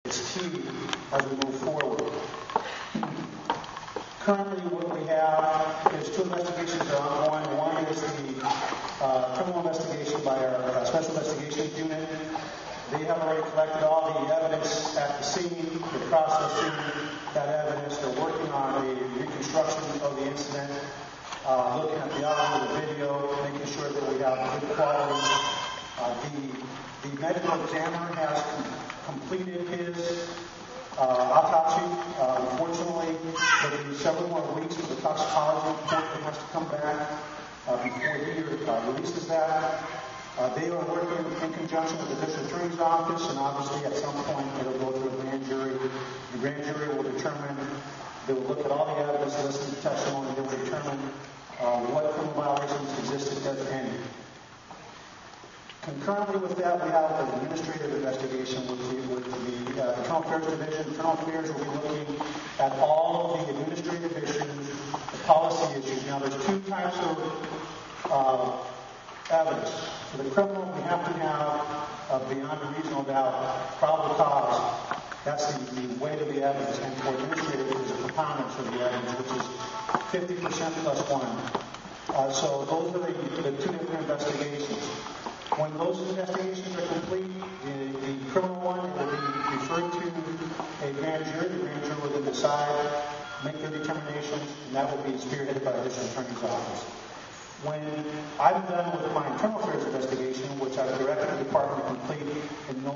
It's key as we move forward. Currently, what we have is two investigations that are ongoing. One is the criminal investigation by our Special Investigations Unit. They have already collected all the evidence at the scene. They're processing that evidence. They're working on a reconstruction of the incident, looking at the audio, the video, making sure that we have good quality. The medical examiner has completed his autopsy. Unfortunately, there'll be several more weeks for the toxicology report that has to come back before he releases that. They are working in conjunction with the district attorney's office, and obviously at some point it'll go to a grand jury. The grand jury will determine, they will look at all the evidence, listen to testimony, they will determine what criminal violations existed, if any. Concurrently with that, we have an administrative investigation with the Internal Affairs Division. Internal Affairs will be looking at all of the administrative issues, the policy issues. Now, there's two types of evidence. For the criminal, we have to have, beyond a reasonable doubt, probable cause. That's the weight of the evidence. And for administrative, there's a preponderance of the evidence, which is 50% plus 1. So those are the two different investigations. When those investigations are complete, the criminal one will be referred to a grand jury. The grand jury will then decide, make their determinations, and that will be spearheaded by the district attorney's office. When I'm done with my internal affairs investigation, which I've directed the department to complete in no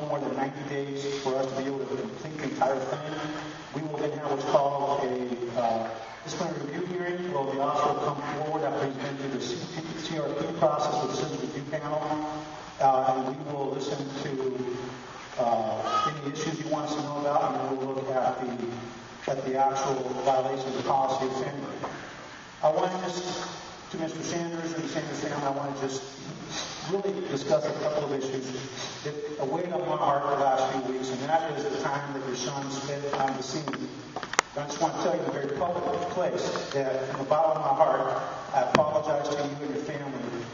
more than 90 days for us to be able to complete the entire thing, we will then have what's called a disciplinary review hearing. Well, the officer will come forward after he's been through the CRP process with the citizen review panel, and we will listen to any issues he wants to know about, and then we'll look at the actual violation of the policy offender. I want to just, to Mr. Sanders and the Sanders family, I want to just really discuss a couple of issues that weighed on my heart the last few weeks, and that is the time that your son spent on the scene. I just want to tell you in a very public place that from the bottom of my heart, I apologize to you and your family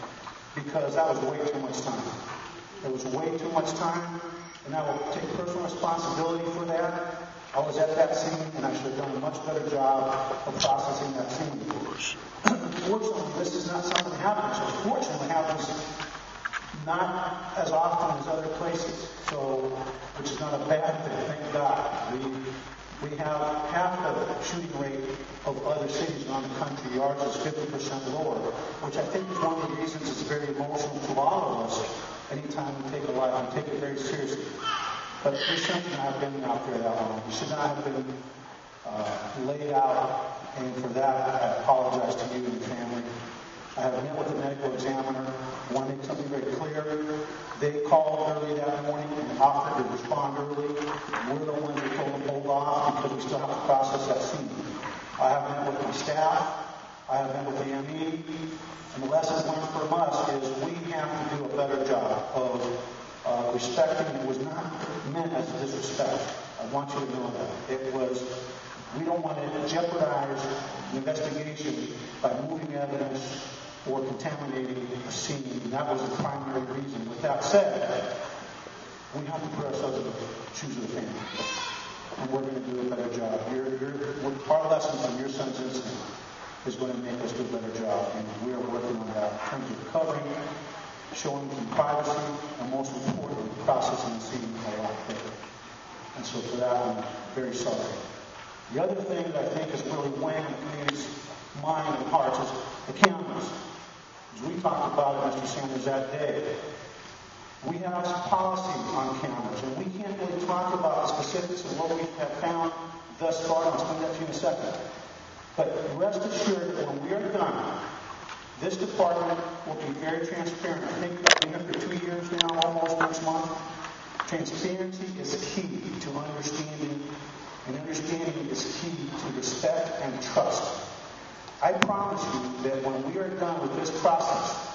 because that was way too much time. There was way too much time, and I will take personal responsibility for that. I was at that scene, and I should have done a much better job of processing that scene. Unfortunately, this is not something that happens. Fortunately, it happens not as often as other places, so which is not a bad thing. Thank God. We have half the shooting rate of other cities around the country. Ours is 50% lower, which I think is one of the reasons it's very emotional to all of us anytime we take a life and take it very seriously. But we shouldn't have been out there that long. We should not have been laid out, and for that, I apologize to you and your family. I have met with the medical examiner. I want to make something very clear. They called early that morning and offered to respond early. We're the ones that told them to hold off because we still have to process that scene. I have met with my staff. I have met with the ME. And the lesson learned from us is we have to do a better job of respecting. It was not meant as a disrespect. I want you to know that. It was, we don't want to jeopardize the investigation by moving evidence or contaminating a scene. And that was the primary reason. With that said, we have to put ourselves in the shoes of the family. And we're going to do a better job. Our lessons on your son's incident is going to make us do a better job. And we are working on that in terms of recovering, showing some privacy, and most importantly, processing the scene a lot quicker. And so for that, I'm very sorry. The other thing that I think is really weighing on the community's mind and hearts is the cameras. As we talked about it, Mr. Sanders, that day, we have some policy on cameras, and we can't really talk about the specifics of what we have found thus far. I'll explain that to you in a second. But rest assured that when we are done, this department will be very transparent. I think I've been here for 2 years now, almost next month. Transparency is key to understanding, and understanding is key to respect and trust. I promise you that when we are done with this process,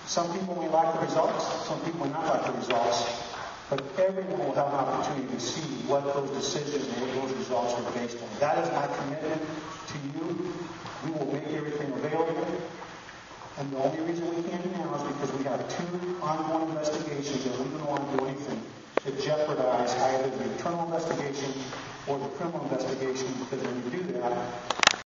some people may like the results, some people may not like the results, but everyone will have an opportunity to see what those decisions and what those results are based on. That is my commitment to you. We will make everything available. And the only reason we can't do now is because we have 2 ongoing investigations that we don't want to do anything to jeopardize either the internal investigation or the criminal investigation, because when you do that,